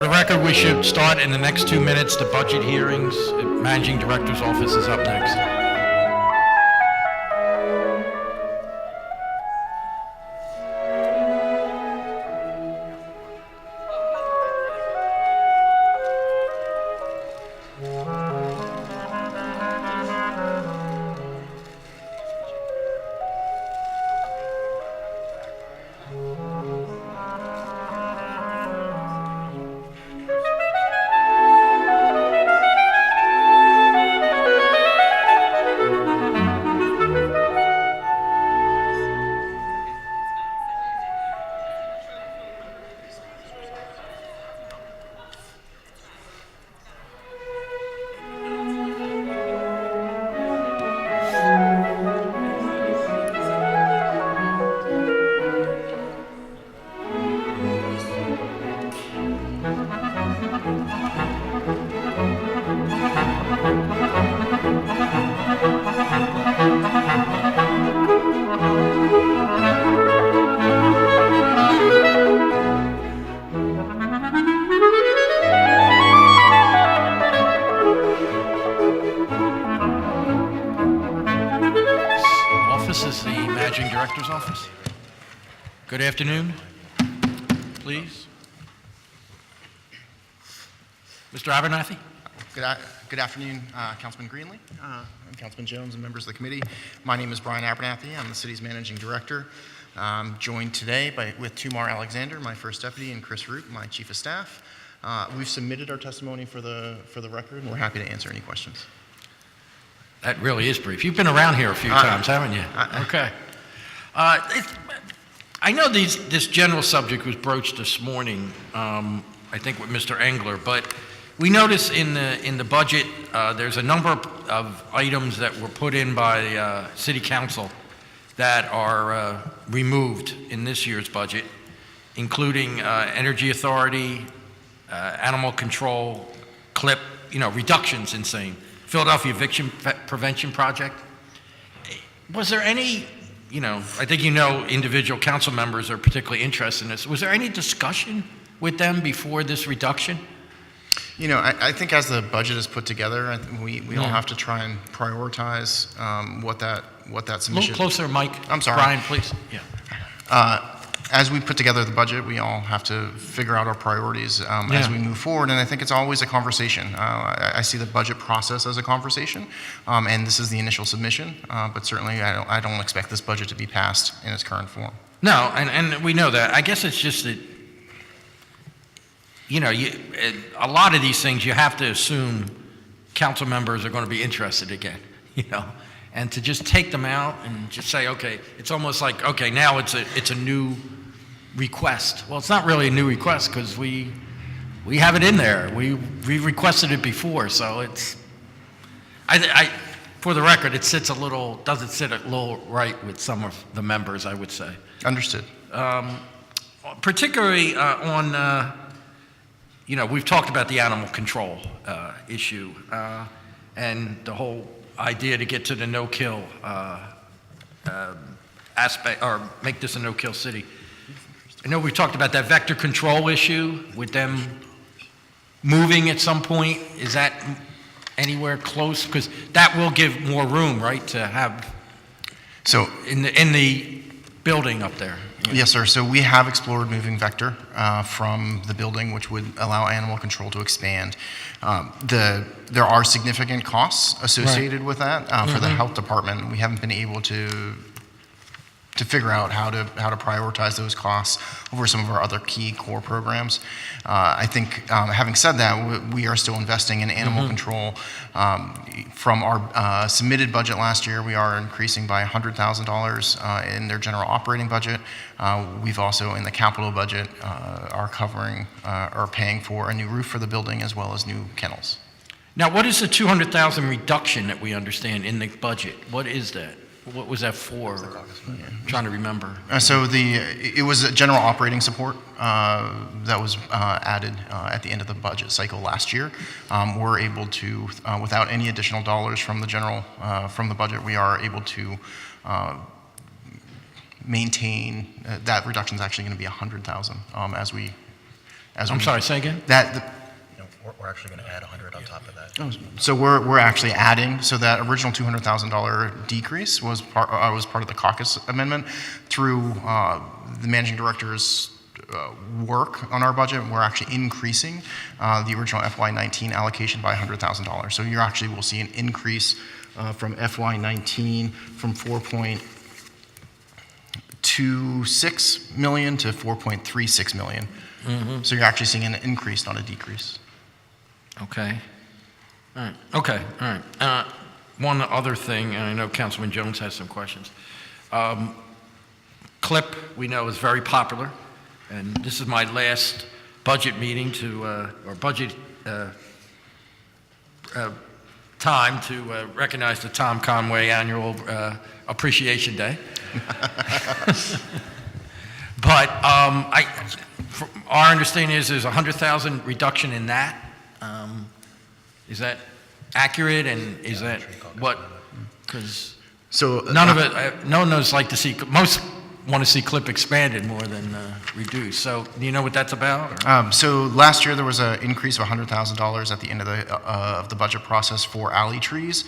For the record, we should start in the next 2 minutes. The budget hearings, Managing Director's office is up next. Good afternoon, please. Mr. Abernathy? Good afternoon, Councilman Greenlee, and Councilman Jones, and members of the committee. My name is Brian Abernathy. I'm the city's managing director. I'm joined today with Tumar Alexander, my first deputy, and Chris Root, my chief of staff. We've submitted our testimony for the record, and we're happy to answer any questions. That really is brief. You've been around here a few times, haven't you? Okay. I know this general subject was broached this morning, I think with Mr. Engler, but we notice in the budget there's a number of items that were put in by City Council that are removed in this year's budget, including Energy Authority, Animal Control, CLIP, reductions in same. Philadelphia Eviction Prevention Project. Was there any, I think individual council members are particularly interested in this. Was there any discussion with them before this reduction? I think as the budget is put together, we all have to try and prioritize what that submission. A little closer, Mike. I'm sorry. Brian, please. Yeah. As we put together the budget, we all have to figure out our priorities as we move forward, and I think it's always a conversation. I see the budget process as a conversation, and this is the initial submission, but certainly I don't expect this budget to be passed in its current form. No, and we know that. I guess it's just that, a lot of these things you have to assume council members are going to be interested again, and to just take them out and just say, okay, it's almost like, okay, now it's a new request. Well, it's not really a new request because we have it in there. We requested it before, so it's, for the record, doesn't sit a little right with some of the members, I would say. Understood. Particularly on, we've talked about the animal control issue and the whole idea to get to the no-kill aspect, or make this a no-kill city. I know we've talked about that vector control issue with them moving at some point. Is that anywhere close? Because that will give more room, right, to have so in the building up there. Yes, sir. So we have explored moving vector from the building, which would allow animal control to expand. There are significant costs associated with that for the health department. We haven't been able to figure out how to prioritize those costs over some of our other key core programs. I think, having said that, we are still investing in animal control. From our submitted budget last year, we are increasing by $100,000 in their general operating budget. We've also, in the capital budget, are paying for a new roof for the building as well as new kennels. Now, what is the $200,000 reduction that we understand in the budget? What is that? What was that for? I'm trying to remember. It was a general operating support that was added at the end of the budget cycle last year. We're able to, without any additional dollars from the budget, we are able to maintain. That reduction is actually going to be $100,000 as we I'm sorry, say again? We're actually going to add 100 on top of that. So we're actually adding, so that original $200,000 decrease was part of the caucus amendment. Through the managing director's work on our budget, we're actually increasing the original FY19 allocation by $100,000. So you actually will see an increase from FY19 from 4.26 million to 4.36 million. So you're actually seeing an increase, not a decrease. Okay. All right. Okay. All right. One other thing, and I know Councilman Jones has some questions. CLIP, we know, is very popular, and this is my last budget meeting or budget time to recognize the Tom Conway Annual Appreciation Day. But our understanding is there's a 100,000 reduction in that. Is that accurate, and is that what, because none of it, no one knows like to see, most want to see CLIP expanded more than reduced. So do you know what that's about? So last year there was an increase of $100,000 at the end of the budget process for alley trees.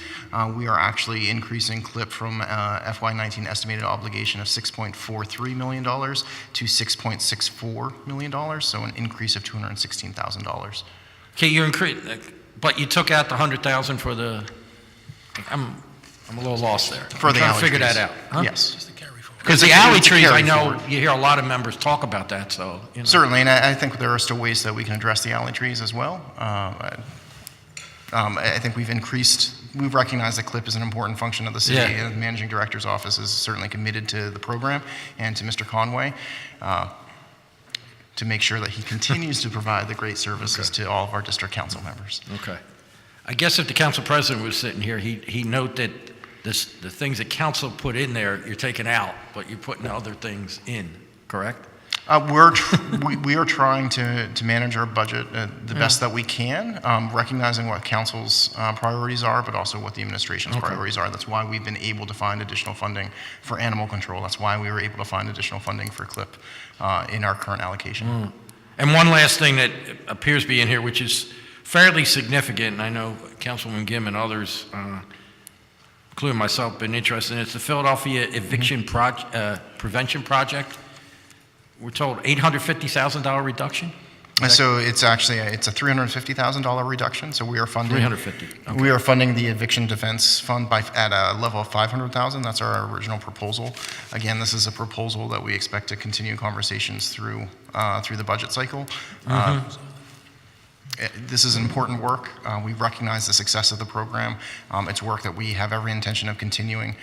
We are actually increasing CLIP from FY19 estimated obligation of $6.43 million to $6.64 million, so an increase of $216,000. Okay, you increase, but you took out the 100,000 for the, I'm a little lost there. For the alley trees. I'm trying to figure that out. Huh? Yes. Because the alley trees, I know you hear a lot of members talk about that, so. You know. Certainly, and I think there are still ways that we can address the alley trees as well. I think we've recognized that CLIP is an important function of the city, and the managing director's office is certainly committed to the program and to Mr. Conway to make sure that he continues to provide the great services to all of our district council members. Okay. I guess if the council president was sitting here, he'd note that the things that council put in there, you're taking out, but you're putting other things in, correct? We are trying to manage our budget the best that we can, recognizing what council's priorities are, but also what the administration's priorities are. That's why we've been able to find additional funding for animal control. That's why we were able to find additional funding for CLIP in our current allocation. And one last thing that appears to be in here, which is fairly significant, and I know Councilman Gim and others, including myself, have been interested in it. It's the Philadelphia Eviction Prevention Project. We're told $850,000 reduction? And so it's actually it's a $350,000 reduction. So we are funding $350,000. Okay. We are funding the eviction defense fund at a level of $500,000. That's our original proposal. Again, this is a proposal that we expect to continue conversations through the budget cycle. This is important work. We recognize the success of the program. It's work that we have every intention of continuing.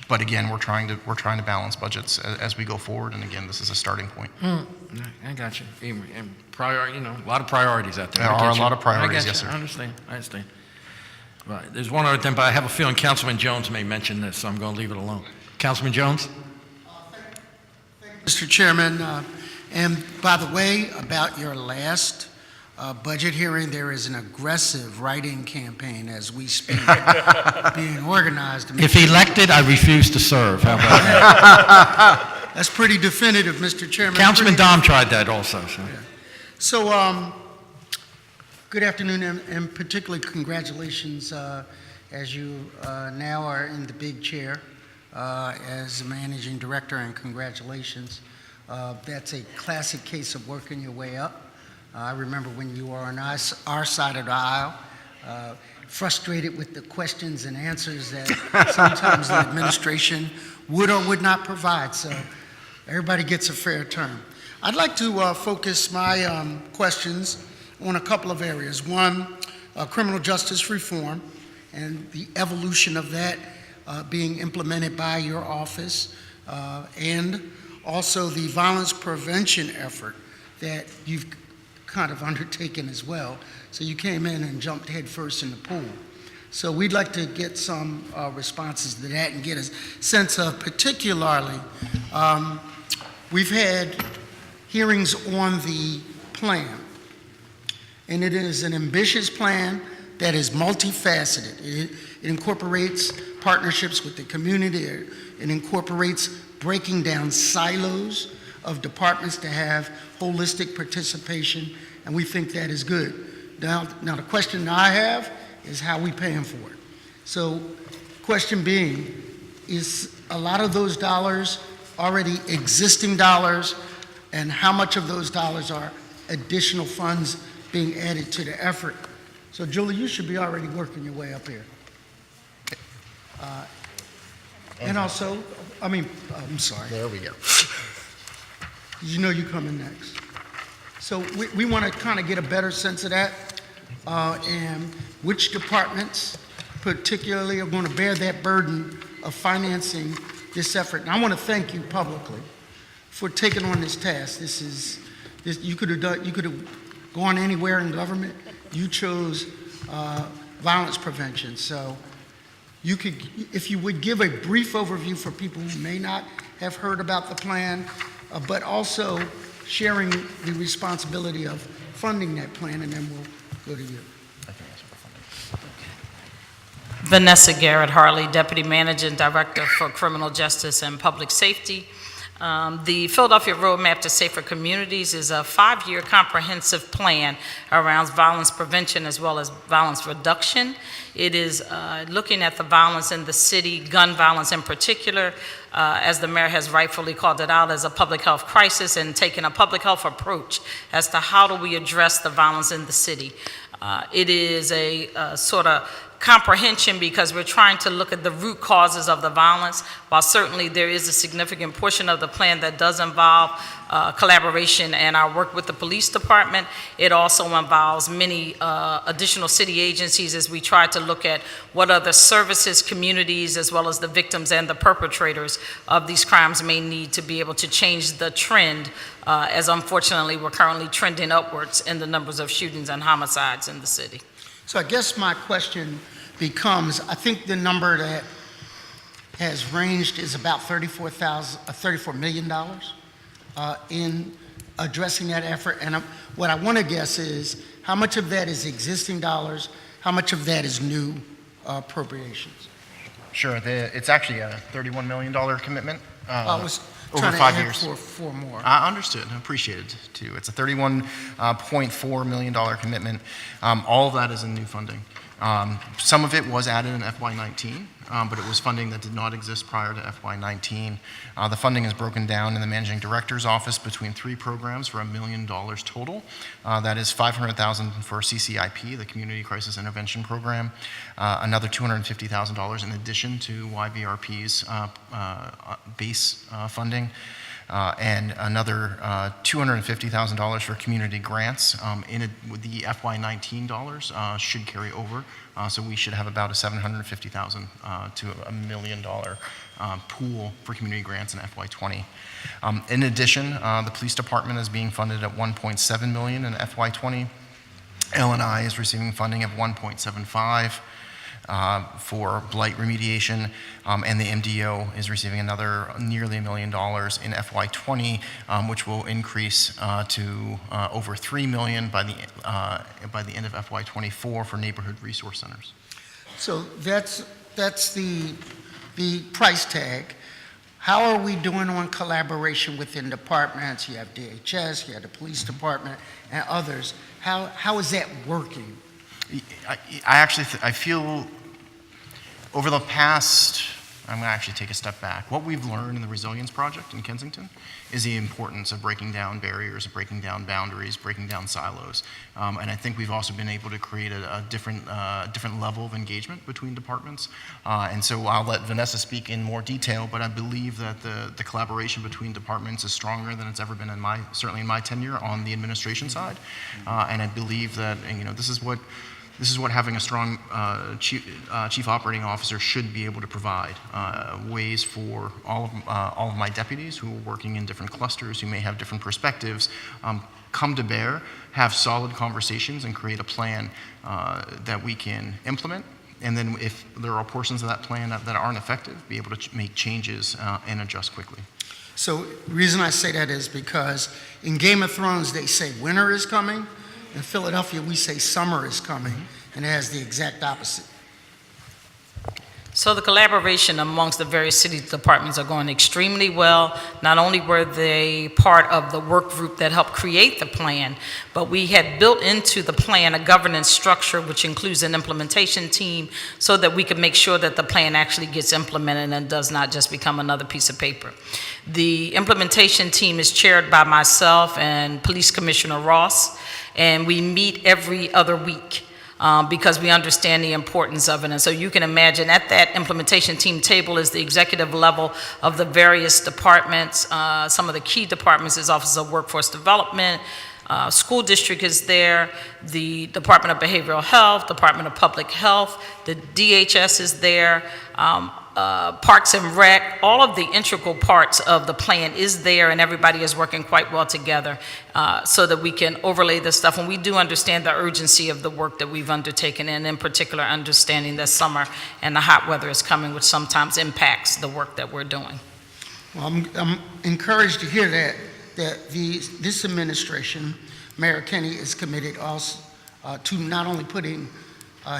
But again, we're trying to balance budgets as we go forward. And again, this is a starting point. I got you. And a lot of priorities out there. There are a lot of priorities, yes, sir. I understand. Right. There's one other thing, but I have a feeling Councilman Jones may mention this, so I'm going to leave it alone. Councilman Jones? Thank you, Mr. Chairman. And by the way, about your last budget hearing, there is an aggressive write-in campaign as we speak being organized. If elected, I refuse to serve. How about that? That's pretty definitive, Mr. Chairman. Councilman Dom tried that also. So, good afternoon, and particularly congratulations as you now are in the big chair as a managing director, and congratulations. That's a classic case of working your way up. I remember when you were on our side of the aisle, frustrated with the questions and answers that sometimes the administration would or would not provide. So everybody gets a fair turn. I'd like to focus my questions on a couple of areas. One, criminal justice reform and the evolution of that being implemented by your office, and also the violence prevention effort that you've kind of undertaken as well. So you came in and jumped headfirst in the pool. So we'd like to get some responses to that and get a sense of, particularly, we've had hearings on the plan, and it is an ambitious plan that is multifaceted. It incorporates partnerships with the community. It incorporates breaking down silos of departments to have holistic participation, and we think that is good. Now the question I have is how we paying for it. So, question being, is a lot of those dollars already existing dollars, and how much of those dollars are additional funds being added to the effort? So, Julie, you should be already working your way up here. And also, I'm sorry. There we go. You know you're coming next. So we want to kind of get a better sense of that, and which departments particularly are going to bear that burden of financing this effort. And I want to thank you publicly for taking on this task. You could have gone anywhere in government. You chose violence prevention. So you could, if you would give a brief overview for people who may not have heard about the plan, but also sharing the responsibility of funding that plan, and then we'll go to you. Vanessa Garrett Harley, Deputy Managing Director for Criminal Justice and Public Safety. The Philadelphia Roadmap to Safer Communities is a 5-year comprehensive plan around violence prevention as well as violence reduction. It is looking at the violence in the city, gun violence in particular, as the mayor has rightfully called it out, as a public health crisis, and taking a public health approach as to how do we address the violence in the city. It is a sort of comprehension because we're trying to look at the root causes of the violence. While certainly there is a significant portion of the plan that does involve collaboration and our work with the police department, it also involves many additional city agencies as we try to look at what other services, communities, as well as the victims and the perpetrators of these crimes may need to be able to change the trend, as unfortunately we're currently trending upwards in the numbers of shootings and homicides in the city. So I guess my question becomes, I think the number that has ranged is about $34 million in addressing that effort. And what I want to guess is how much of that is existing dollars, how much of that is new appropriations? Sure, it's actually a $31 million commitment. I was over trying to 5 add years. four more. I understood, I appreciate it too. It's a $31.4 million commitment. All of that is in new funding. Some of it was added in FY19, but it was funding that did not exist prior to FY19. The funding is broken down in the Managing Director's office between 3 programs for $1 million total. That is $500,000 for CCIP, the Community Crisis Intervention Program, another $250,000 in addition to YVRP's base funding, and another $250,000 for community grants. The FY19 dollars should carry over, so we should have about a $750,000 to $1 million pool for community grants in FY20. In addition, the police department is being funded at $1.7 million in FY20. L&I is receiving funding of $1.75 for blight remediation, and the MDO is receiving another nearly $1 million in FY20, which will increase to over $3 million by the end of FY24 for neighborhood resource centers. So that's the price tag. How are we doing on collaboration within departments? You have DHS, you have the police department, and others. How is that working? I feel over the past, I'm going to actually take a step back. What we've learned in the Resilience Project in Kensington is the importance of breaking down barriers, breaking down boundaries, breaking down silos. And I think we've also been able to create a different level of engagement between departments. And so I'll let Vanessa speak in more detail, but I believe that the collaboration between departments is stronger than it's ever been certainly in my tenure on the administration side. And I believe that, this is what having a strong chief operating officer should be able to provide, ways for all of my deputies who are working in different clusters, who may have different perspectives, come to bear, have solid conversations, and create a plan that we can implement. And then if there are portions of that plan that aren't effective, be able to make changes and adjust quickly. So the reason I say that is because in Game of Thrones, they say winter is coming. In Philadelphia, we say summer is coming, and it has the exact opposite. So the collaboration amongst the various city departments are going extremely well. Not only were they part of the work group that helped create the plan, but we had built into the plan a governance structure which includes an implementation team so that we could make sure that the plan actually gets implemented and does not just become another piece of paper. The implementation team is chaired by myself and Police Commissioner Ross, and we meet every other week. Because we understand the importance of it. And so you can imagine at that implementation team table is the executive level of the various departments. Some of the key departments is Office of Workforce Development, School District is there, the Department of Behavioral Health, Department of Public Health, the DHS is there, Parks and Rec, all of the integral parts of the plan is there, and everybody is working quite well together so that we can overlay this stuff. And we do understand the urgency of the work that we've undertaken, and in particular understanding that summer and the hot weather is coming, which sometimes impacts the work that we're doing. Well, I'm encouraged to hear that this administration, Mayor Kenny, is committed also to not only putting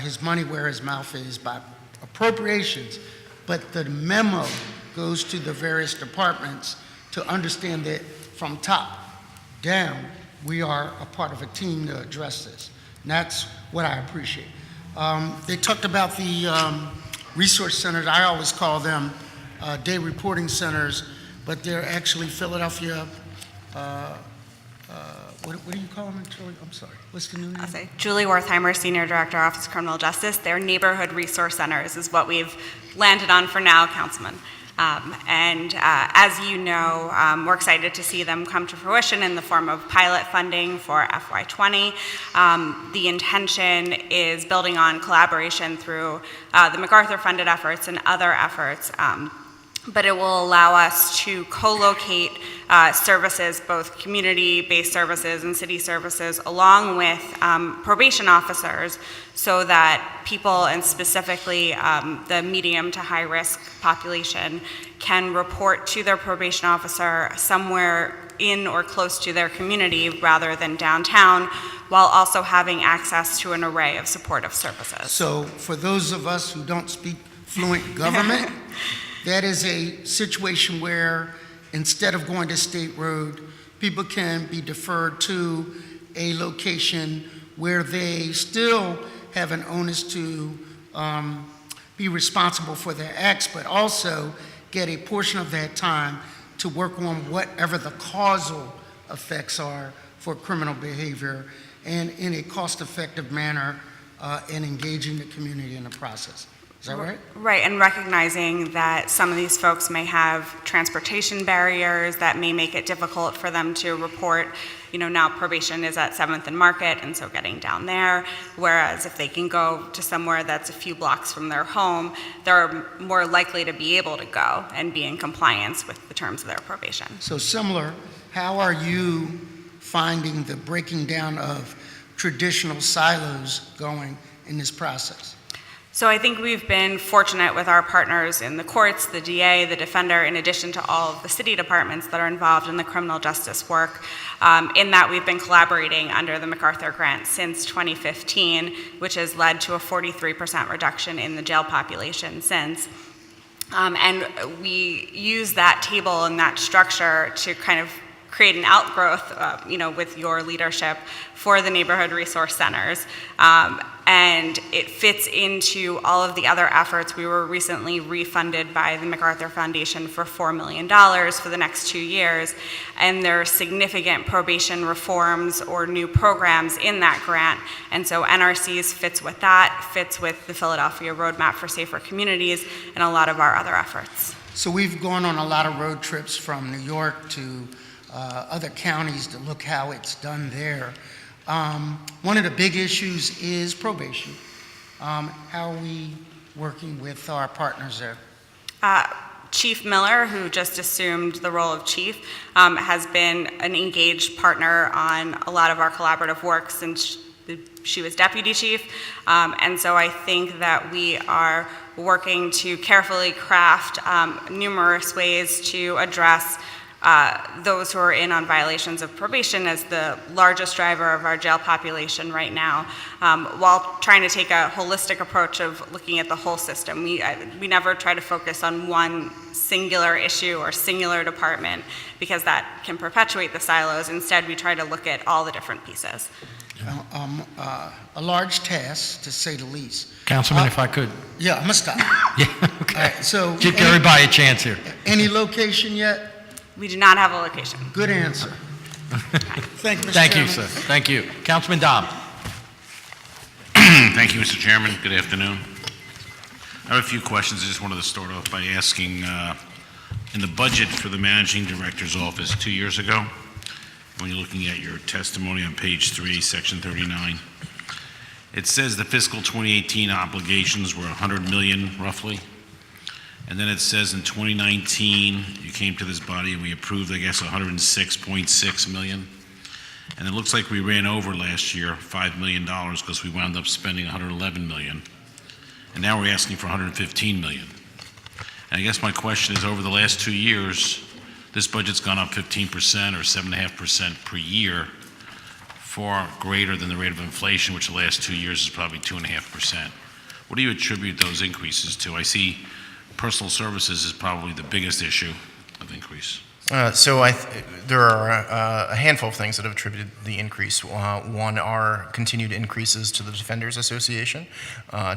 his money where his mouth is by appropriations, but the memo goes to the various departments to understand that from top down, we are a part of a team to address this. And that's what I appreciate. They talked about the resource centers. I always call them day reporting centers, but they're actually Philadelphia, what do you call them, Julie? I'm sorry. What's the new name? I'll say Julie Wertheimer, Senior Director, Office of Criminal Justice. Their neighborhood resource centers is what we've landed on for now, Councilman. As you know, we're excited to see them come to fruition in the form of pilot funding for FY20. The intention is building on collaboration through the MacArthur-funded efforts and other efforts. But it will allow us to co-locate services, both community-based services and city services, along with probation officers, so that people, and specifically the medium to high-risk population, can report to their probation officer somewhere in or close to their community rather than downtown, while also having access to an array of supportive services. So for those of us who don't speak fluent government, that is a situation where instead of going to State Road, people can be deferred to a location where they still have an onus to be responsible for their acts, but also get a portion of that time to work on whatever the causal effects are for criminal behavior, and in a cost-effective manner, and engaging the community in the process. Is that right? Right, and recognizing that some of these folks may have transportation barriers that may make it difficult for them to report. You know, now probation is at 7th and Market, and so getting down there, whereas if they can go to somewhere that's a few blocks from their home, they're more likely to be able to go and be in compliance with the terms of their probation. So similar, how are you finding the breaking down of traditional silos going in this process? So I think we've been fortunate with our partners in the courts, the DA, the defender, in addition to all of the city departments that are involved in the criminal justice work, in that we've been collaborating under the MacArthur Grant since 2015, which has led to a 43% reduction in the jail population since. And we use that table and that structure to kind of create an outgrowth, with your leadership for the neighborhood resource centers. And it fits into all of the other efforts. We were recently refunded by the MacArthur Foundation for $4 million for the next 2 years. And there are significant probation reforms or new programs in that grant. And so NRC's fits with that, fits with the Philadelphia Roadmap for Safer Communities, and a lot of our other efforts. So we've gone on a lot of road trips from New York to other counties to look how it's done there. One of the big issues is probation. How are we working with our partners there? Chief Miller, who just assumed the role of chief, has been an engaged partner on a lot of our collaborative work since she was deputy chief. And so I think that we are working to carefully craft numerous ways to address those who are in on violations of probation as the largest driver of our jail population right now, while trying to take a holistic approach of looking at the whole system. We never try to focus on one singular issue or singular department because that can perpetuate the silos. Instead, we try to look at all the different pieces. A large task, to say the least. Councilman, if I could. Yeah, I'm gonna stop. Yeah, All okay. right, so. Give everybody a chance here. Any location yet? We do not have a location. Good answer. Thank you, Mr. Thank you, Chairman. sir. Thank you. Councilman Dobb. Thank you, Mr. Chairman. Good afternoon. I have a few questions. I just wanted to start off by asking, in the budget for the managing director's office 2 years ago, when you're looking at your testimony on page 3, section 39, it says the fiscal 2018 obligations were 100 million roughly. And then it says in 2019, you came to this body and we approved, I guess, 106.6 million. And it looks like we ran over last year $5 million because we wound up spending 111 million. And now we're asking for 115 million. And I guess my question is, over the last 2 years, this budget's gone up 15% or 7.5% per year, far greater than the rate of inflation, which the last 2 years is probably 2.5%. What do you attribute those increases to? I see personal services is probably the biggest issue of increase. There are a handful of things that have attributed the increase. One are continued increases to the Defenders Association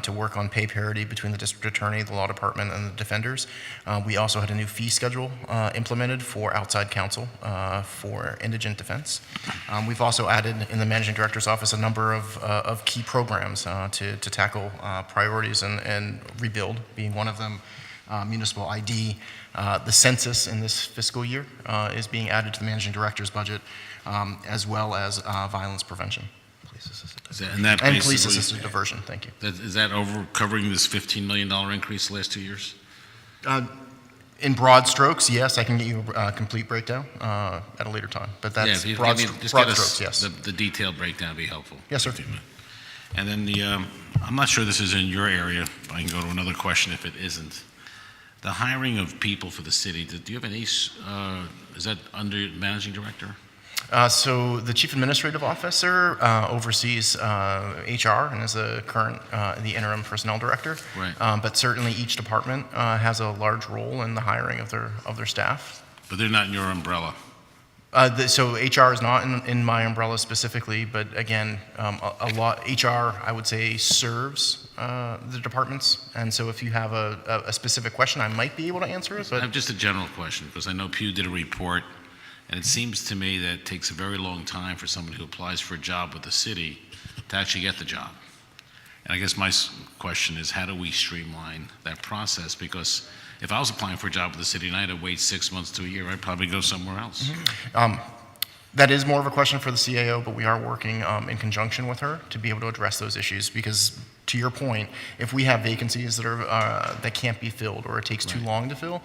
to work on pay parity between the district attorney, the law department, and the defenders. We also had a new fee schedule implemented for outside counsel for indigent defense. We've also added in the managing director's office a number of key programs to tackle priorities and rebuild, being one of them. Municipal ID, the census in this fiscal year is being added to the managing director's budget, as well as violence prevention. And Police assisted diversion, thank you. Is that over covering this $15 million increase the last 2 years? In broad strokes, yes, I can get you a complete breakdown at a later time, but that's Yeah, if you broad give me- just broad get us strokes, yes. The detailed breakdown would be helpful. Yes, sir. And then I'm not sure this is in your area. I can go to another question if it isn't. The hiring of people for the city, do you have any, is that under managing director? So the chief administrative officer oversees HR and is the current, the interim personnel director. Right. But certainly each department has a large role in the hiring of their staff. But they're not in your umbrella. So HR is not in my umbrella specifically, but again, a lot, HR, I would say, serves the departments. And so if you have a specific question, I might be able to answer it, I but have just a general question, because I know Pew did a report, and it seems to me that it takes a very long time for someone who applies for a job with the city to actually get the job. And I guess my question is, how do we streamline that process? Because if I was applying for a job with the city and I had to wait 6 months to a year, I'd probably go somewhere else. that is more of a question for the CAO, but we are working in conjunction with her to be able to address those issues, because to your point, if we have vacancies that are that can't be filled or it takes too long to fill,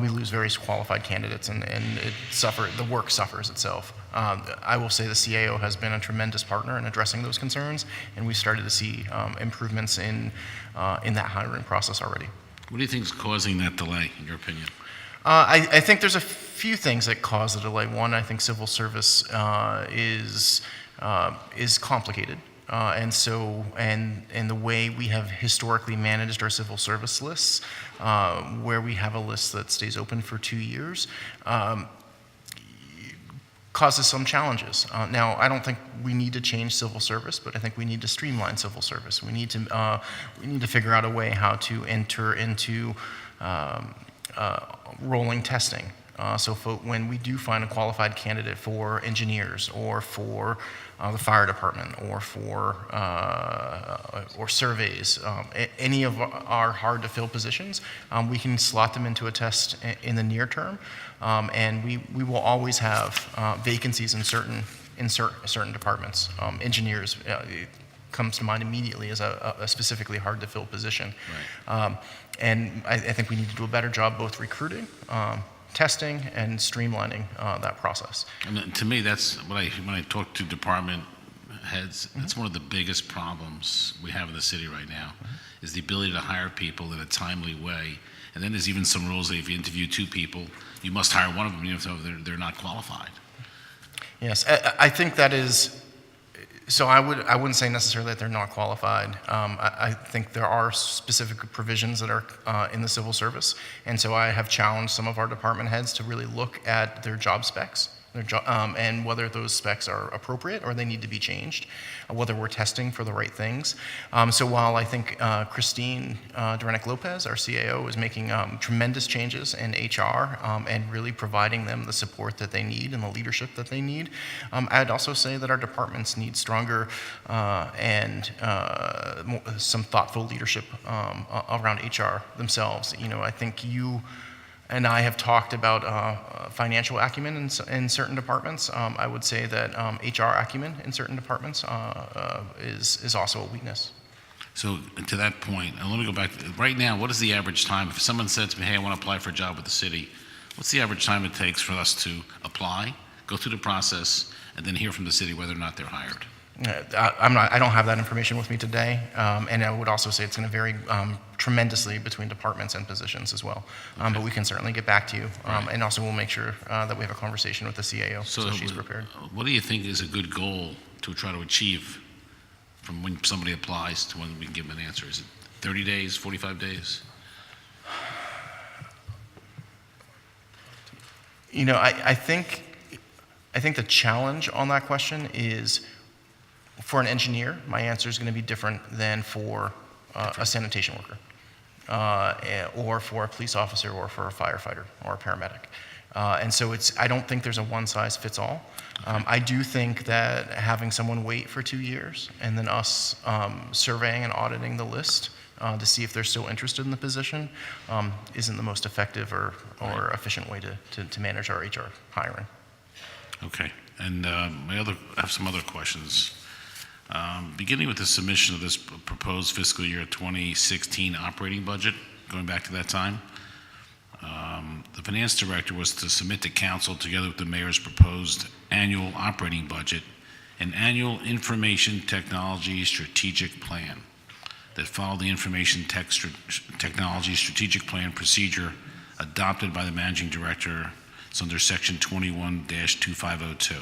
we lose very qualified candidates, and the work suffers itself. I will say the CAO has been a tremendous partner in addressing those concerns, and we started to see improvements in that hiring process already. What do you think is causing that delay, in your opinion? I think there's a few things that cause the delay. One, I think civil service is complicated. And the way we have historically managed our civil service lists, where we have a list that stays open for 2 years, causes some challenges. Now, I don't think we need to change civil service, but I think we need to streamline civil service. We need to figure out a way how to enter into rolling testing. So when we do find a qualified candidate for engineers or for the fire department or for or surveys, any of our hard to fill positions, we can slot them into a test in the near term, and we will always have vacancies in certain departments. Engineers comes to mind immediately as a specifically hard to fill position. Right. And I think we need to do a better job both recruiting, testing, and streamlining that process. And to me, that's when I talk to department heads, that's one of the biggest problems we have in the city right now, is the ability to hire people in a timely way. And then there's even some rules that if you interview 2 people, you must hire one of them, even though they're not qualified. Yes, I think that is, so I wouldn't say necessarily that they're not qualified. I think there are specific provisions that are in the civil service, and so I have challenged some of our department heads to really look at their job specs, and whether those specs are appropriate or they need to be changed, whether we're testing for the right things. So while I think Christine Dorenick-Lopez, our CAO, is making tremendous changes in HR and really providing them the support that they need and the leadership that they need, I'd also say that our departments need stronger and some thoughtful leadership around HR themselves. You know, I think you and I have talked about financial acumen in certain departments. I would say that HR acumen in certain departments is also a weakness. So to that point, and let me go back, right now, what is the average time? If someone said to me, hey, I want to apply for a job with the city, what's the average time it takes for us to apply, go through the process, and then hear from the city whether or not they're hired? I don't have that information with me today, and I would also say it's going to vary tremendously between departments and positions as well. But we can certainly get back to you, and also we'll make sure that we have a conversation with the CAO so she's prepared. What do you think is a good goal to try to achieve from when somebody applies to when we can give them an answer? Is it 30 days, 45 days? You know, I think the challenge on that question is, for an engineer, my answer is going to be different than for a sanitation worker, or for a police officer, or for a firefighter, or a paramedic. And so I don't think there's a one-size-fits-all. I do think that having someone wait for 2 years, and then us surveying and auditing the list to see if they're still interested in the position, isn't the most effective or efficient way to manage our HR hiring. Okay, and I have some other questions. Beginning with the submission of this proposed fiscal year 2016 operating budget, going back to that time, the finance director was to submit to council, together with the mayor's proposed annual operating budget, an annual information technology strategic plan that followed the information technology strategic plan procedure adopted by the managing director. It's under section 21-2502.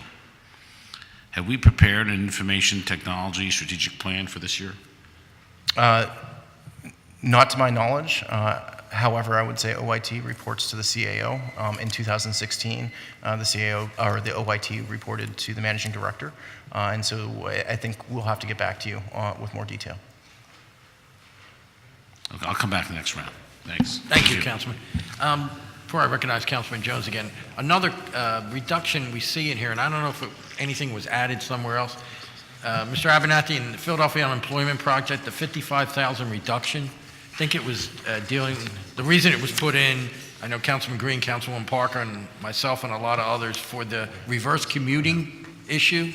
Have we prepared an information technology strategic plan for this year? Not to my knowledge. However, I would say OIT reports to the CAO. In 2016, the CAO or the OIT reported to the managing director, and so I think we'll have to get back to you with more detail. Okay, I'll come back the next round. Thanks. Thank you, Councilman. Before I recognize Councilman Jones again, another reduction we see in here, and I don't know if anything was added somewhere else. Mr. Abernathy, in the Philadelphia Unemployment Project, the 55,000 reduction, I think it was the reason it was put in, I know Councilman Green, Councilwoman Parker, and myself and a lot of others, for the reverse commuting issue.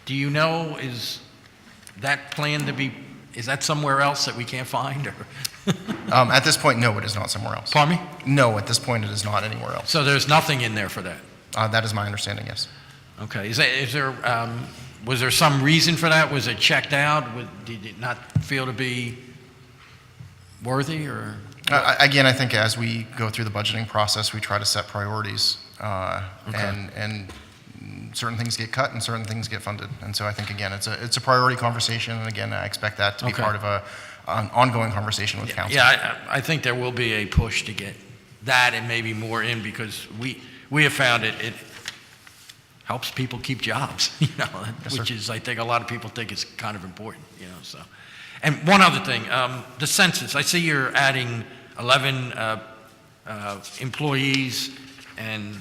Do you know, is that planned to be, is that somewhere else that we can't find? Or? At this point, no, it is not somewhere else. Pardon me? No, at this point, it is not anywhere else. So there's nothing in there for that? That is my understanding, yes. Okay. Was there some reason for that? Was it checked out? Did it not feel to be worthy, or? Again, I think as we go through the budgeting process, we try to set priorities, and certain things get cut and certain things get funded. And so I think, again, it's a priority conversation, and again, I expect that to be part of an ongoing conversation with council. Yeah, I think there will be a push to get that and maybe more in, because we have found it helps people keep jobs, Yes, which sir. is, I think a lot of people think is kind of important, so. And one other thing, the census, I see you're adding 11 employees, and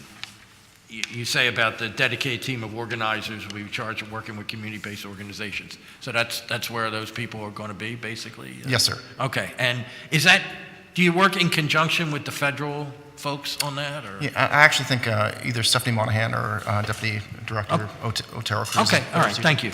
you say about the dedicated team of organizers will be charged with working with community-based organizations. So that's where those people are going to be, basically? Yes, sir. Okay, and do you work in conjunction with the federal folks on that, or? Yeah, I actually think either Stephanie Monahan or Deputy Director Otero Cruz. Okay, all right, thank you.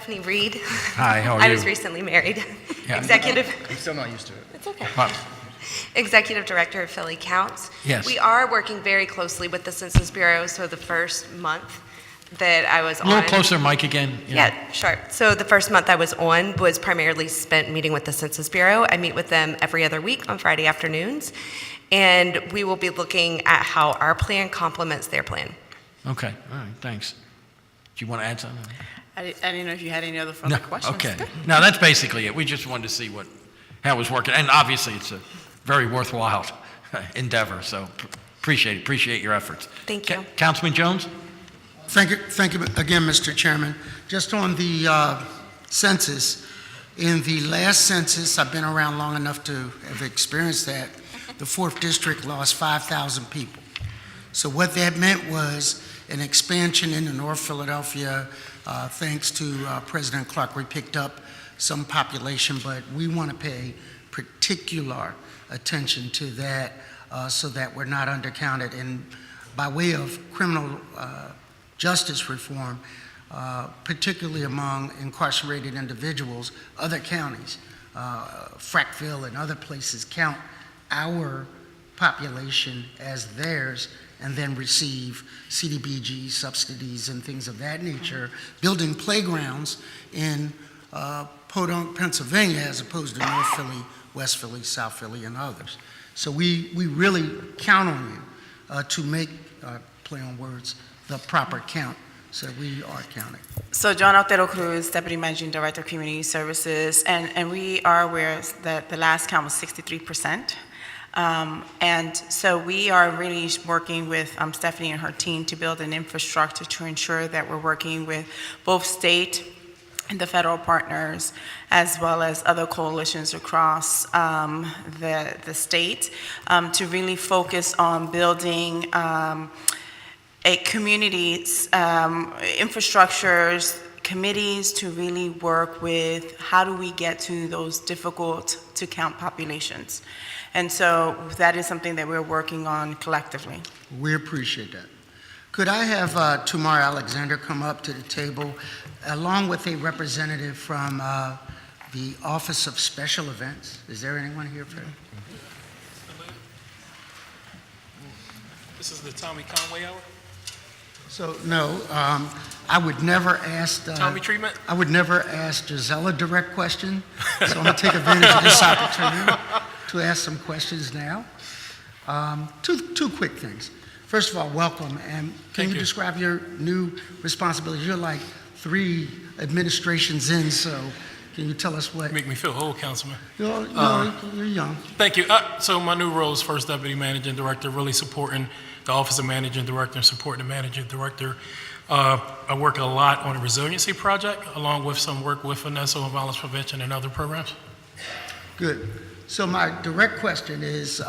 Stephanie Reed. Hi, how are I you? was recently married. Yeah. Executive, I'm still not used to it. it's okay. Well, Executive Director of Philly Counts. Yes. We are working very closely with the Census Bureau, so the first month that I was a on. little closer, mic again. Yeah, sure. So the first month I was on was primarily spent meeting with the Census Bureau. I meet with them every other week on Friday afternoons, and we will be looking at how our plan complements their plan. Okay, all right, thanks. Do you want to add something? I didn't know if you had any other further questions. Okay. No, that's basically it. We just wanted to see how it was working. And obviously, it's a very worthwhile endeavor, so appreciate your efforts. Thank you. Councilman Jones? Thank you again, Mr. Chairman. Just on the census, in the last census, I've been around long enough to have experienced that, the 4th District lost 5,000 people. So what that meant was an expansion into North Philadelphia. Thanks to President Clark, we picked up some population, but we want to pay particular attention to that so that we're not undercounted. And by way of criminal justice reform, particularly among incarcerated individuals, other counties, Frackville and other places count our population as theirs and then receive CDBG subsidies and things of that nature, building playgrounds in Podunk, Pennsylvania, as opposed to North Philly, West Philly, South Philly, and others. So we really count on you to make, play on words, the proper count. So we are counting. So John Otero Cruz, Deputy Managing Director of Community Services, and we are aware that the last count was 63%. And so we are really working with Stephanie and her team to build an infrastructure to ensure that we're working with both state and the federal partners, as well as other coalitions across the state, to really focus on building a community's infrastructures, committees to really work with how do we get to those difficult to count populations. And so that is something that we're working on collectively. We appreciate that. Could I have Tamar Alexander come up to the table along with a representative from the Office of Special Events? Is there anyone here for? This is the Tommy Conway Hour? So, no, I would never ask. Tommy treatment? I would never ask Giselle a direct question, so I'm going to take advantage of this opportunity to ask some questions now. Two quick things. First of all, welcome, and can you describe your new responsibilities? You're like 3 administrations in, so can you tell us what? Make me feel old, Councilman. You're young. Thank you. So my new role is First Deputy Managing Director, really supporting the Office of Managing Director and supporting the Managing Director. I work a lot on a resiliency project, along with some work with Vanessa on violence prevention and other programs. Good. So my direct question is,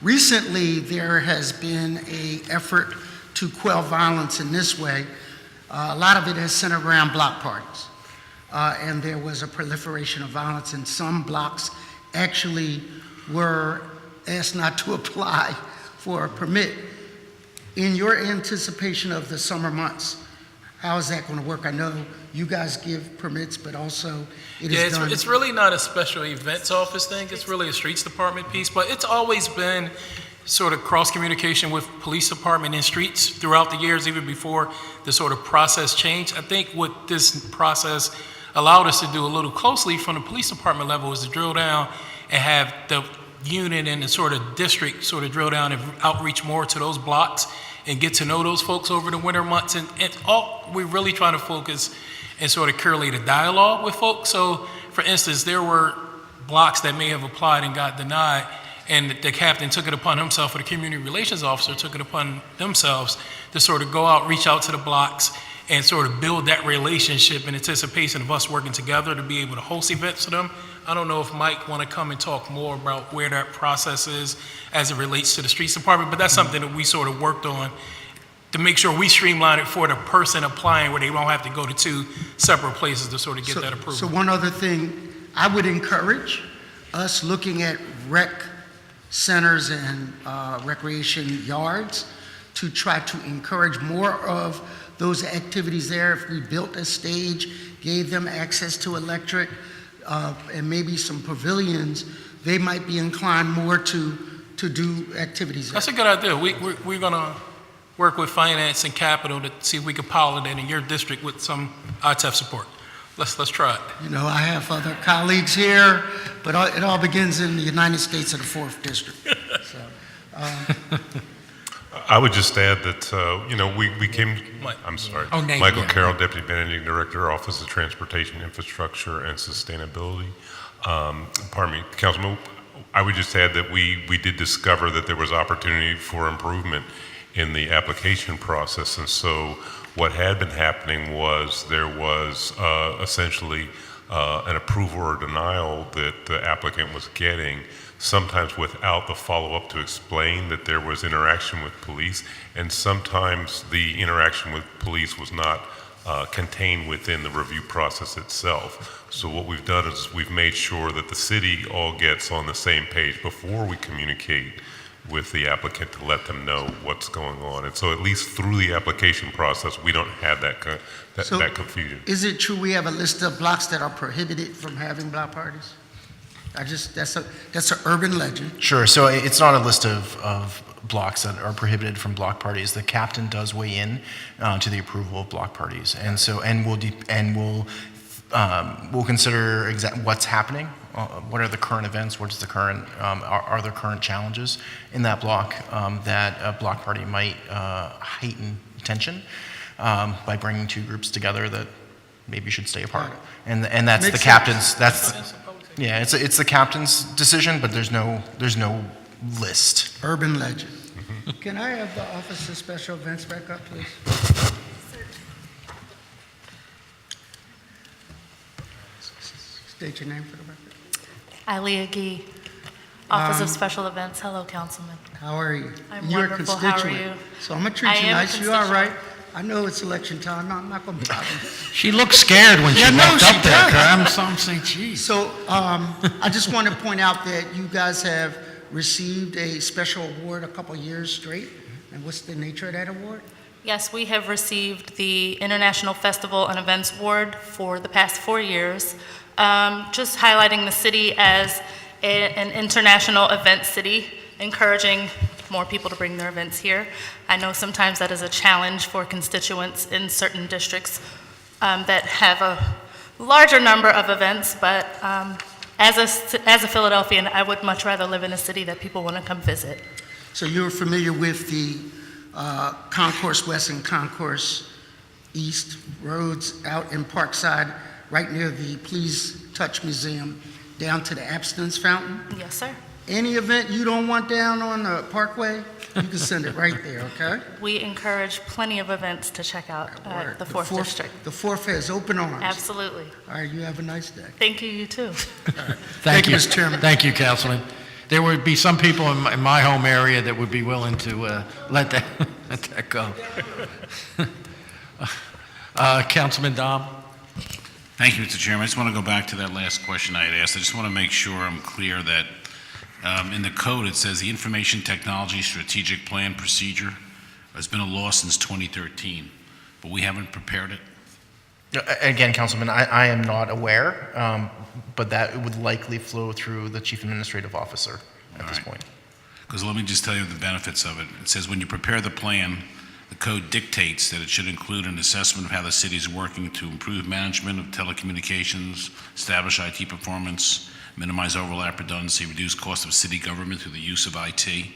recently there has been an effort to quell violence in this way. A lot of it has centered around block parties. And there was a proliferation of violence, and some blocks actually were asked not to apply for a permit. In your anticipation of the summer months, how is that going to work? I know you guys give permits, but also it is done. It's really not a special events office thing. It's really a streets department piece, but it's always been sort of cross communication with police department and streets throughout the years, even before the sort of process changed. I think what this process allowed us to do a little closely from the police department level is to drill down and have the unit and the sort of district sort of drill down and outreach more to those blocks and get to know those folks over the winter months. And all we're really trying to focus and sort of curate a dialogue with folks. So, for instance, there were blocks that may have applied and got denied, and the captain took it upon himself, or the community relations officer took it upon themselves to sort of go out, reach out to the blocks, and sort of build that relationship in anticipation of us working together to be able to host events for them. I don't know if Mike want to come and talk more about where that process is as it relates to the streets department, but that's something that we sort of worked on to make sure we streamline it for the person applying, where they won't have to go to 2 separate places to sort of get that approval. So one other thing, I would encourage us looking at rec centers and recreation yards to try to encourage more of those activities there, if we built a stage, gave them access to electric, and maybe some pavilions, they might be inclined more to do activities there. That's a good idea. We're going to work with finance and capital to see if we can pilot it in your district with some ITEF support. Let's try it. You know, I have other colleagues here, but it all begins in the United States of the 4th District. So, I would just add that, we came, Mike. I'm sorry. Oh, name, Michael yeah. Carroll, Deputy Managing Director, Office of Transportation, Infrastructure, and Sustainability. Pardon me, Councilman, I would just add that we did discover that there was opportunity for improvement in the application process. And so what had been happening was there was essentially an approval or denial that the applicant was getting, sometimes without the follow-up to explain that there was interaction with police, and sometimes the interaction with police was not contained within the review process itself. So what we've done is we've made sure that the city all gets on the same page before we communicate with the applicant to let them know what's going on. And so at least through the application process, we don't have that confusion. is it true we have a list of blocks that are prohibited from having block parties? That's an urban legend. Sure, so it's not a list of blocks that are prohibited from block parties. The captain does weigh in to the approval of block parties. And so, we'll consider what's happening, what are the current events, what is the current, are there current challenges in that block that a block party might heighten tension by bringing two groups together that maybe should stay apart. And that's Makes the captain's, yeah, it's the captain's decision, but there's no list. Urban legend. Can I have the Office of Special Events back up, please? State your name for the record. Aliyah Gee, Office of Special Events. Hello, Councilman. How are you? I'm You're wonderful. a How are constituent. you? So I'm going to treat I you am a nice. You all right? constituent. I know it's election time. I'm not going to bother you. She looked scared when she Yeah, no, walked she up there. does. I'm saying, geez. So I just want to point out that you guys have received a special award a couple years straight. And what's the nature of that award? Yes, we have received the International Festival and Events Award for the past 4 years, just highlighting the city as an international event city, encouraging more people to bring their events here. I know sometimes that is a challenge for constituents in certain districts that have a larger number of events, but as a Philadelphian, I would much rather live in a city that people want to come visit. So you're familiar with the Concourse West and Concourse East roads out in Parkside, right near the Please Touch Museum, down to the abstinence fountain? Yes, sir. Any event you don't want down on the Parkway, you can send it right there, okay? We encourage plenty of events to check out at the 4th District. The 4th has open arms. Absolutely. All right, you have a nice day. Thank you, you too. Thank you, Mr. Chairman. Thank you, Councilman. There would be some people in my home area that would be willing to let that go. Councilman Dom? Thank you, Mr. Chairman. I just want to go back to that last question I had asked. I just want to make sure I'm clear that in the code, it says the Information Technology Strategic Plan Procedure has been a law since 2013, but we haven't prepared it. Again, Councilman, I am not aware, but that would likely flow through the Chief Administrative Officer at this point. Because let me just tell you the benefits of it. It says when you prepare the plan, the code dictates that it should include an assessment of how the city is working to improve management of telecommunications, establish IT performance, minimize overlap redundancy, reduce cost of city government through the use of IT,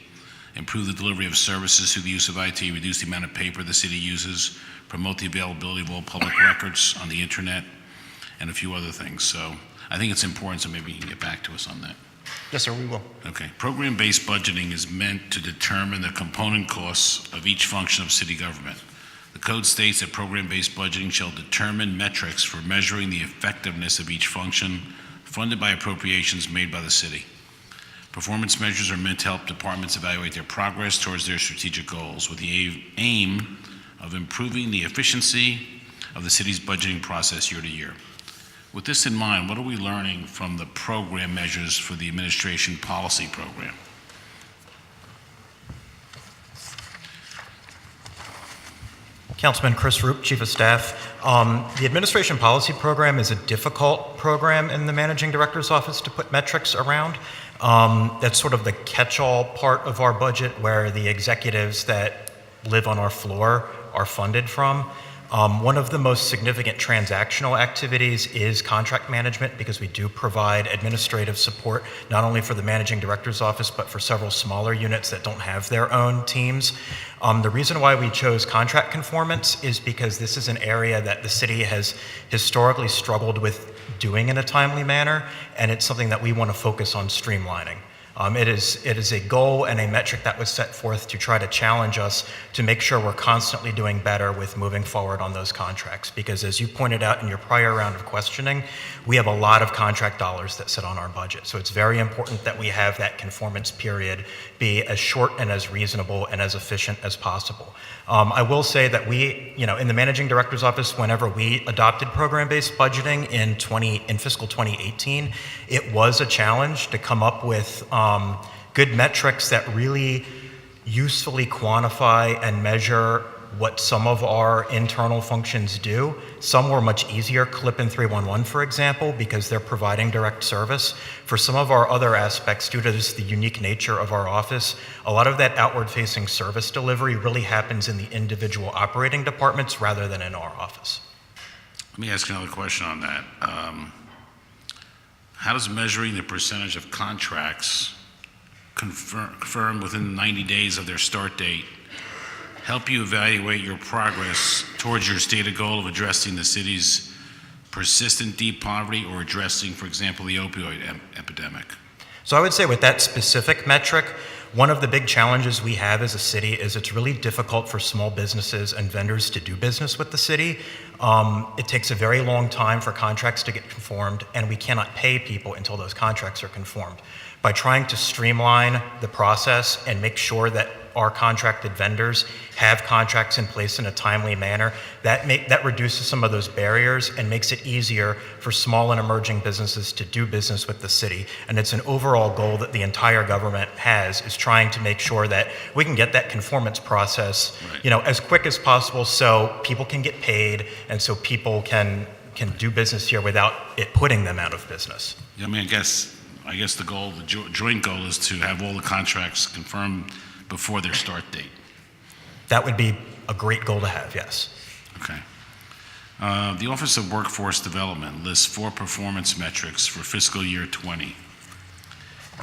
improve the delivery of services through the use of IT, reduce the amount of paper the city uses, promote the availability of all public records on the internet, and a few other things. So I think it's important, so maybe you can get back to us on that. Yes, sir, we will. Okay. Program-based budgeting is meant to determine the component costs of each function of city government. The code states that program-based budgeting shall determine metrics for measuring the effectiveness of each function funded by appropriations made by the city. Performance measures are meant to help departments evaluate their progress towards their strategic goals with the aim of improving the efficiency of the city's budgeting process year to year. With this in mind, what are we learning from the program measures for the administration policy program? Councilman Chris Roop, Chief of Staff. The Administration Policy Program is a difficult program in the Managing Director's Office to put metrics around. That's sort of the catch-all part of our budget where the executives that live on our floor are funded from. One of the most significant transactional activities is contract management because we do provide administrative support not only for the Managing Director's Office but for several smaller units that don't have their own teams. The reason why we chose contract conformance is because this is an area that the city has historically struggled with doing in a timely manner, and it's something that we want to focus on streamlining. It is a goal and a metric that was set forth to try to challenge us to make sure we're constantly doing better with moving forward on those contracts. Because as you pointed out in your prior round of questioning, we have a lot of contract dollars that sit on our budget. So it's very important that we have that conformance period be as short and as reasonable and as efficient as possible. I will say that we, in the Managing Director's Office, whenever we adopted program-based budgeting in fiscal 2018, it was a challenge to come up with good metrics that really usefully quantify and measure what some of our internal functions do. Some were much easier, CLIP and 311, for example, because they're providing direct service. For some of our other aspects, due to just the unique nature of our office, a lot of that outward-facing service delivery really happens in the individual operating departments rather than in our office. Let me ask another question on that. How does measuring the percentage of contracts confirmed within 90 days of their start date help you evaluate your progress towards your stated goal of addressing the city's persistent deep poverty or addressing, for example, the opioid epidemic? So I would say with that specific metric, one of the big challenges we have as a city is it's really difficult for small businesses and vendors to do business with the city. It takes a very long time for contracts to get conformed, and we cannot pay people until those contracts are conformed. By trying to streamline the process and make sure that our contracted vendors have contracts in place in a timely manner, that reduces some of those barriers and makes it easier for small and emerging businesses to do business with the city. And it's an overall goal that the entire government has, is trying to make sure that we can get that conformance process, as quick as possible so people can get paid and so people can do business here without it putting them out of business. I mean, I guess the goal, the joint goal is to have all the contracts confirmed before their start date. That would be a great goal to have, yes. Okay. The Office of Workforce Development lists 4 performance metrics for fiscal year 20.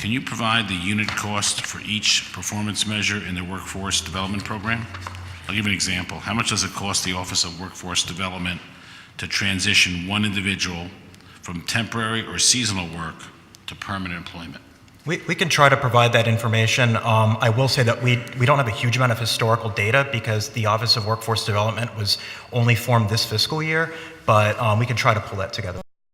Can you provide the unit cost for each performance measure in the workforce development program? I'll give you an example. How much does it cost the Office of Workforce Development to transition one individual from temporary or seasonal work to permanent employment? We can try to provide that information. I will say that we don't have a huge amount of historical data because the Office of Workforce Development was only formed this fiscal year, but we can try to pull that together.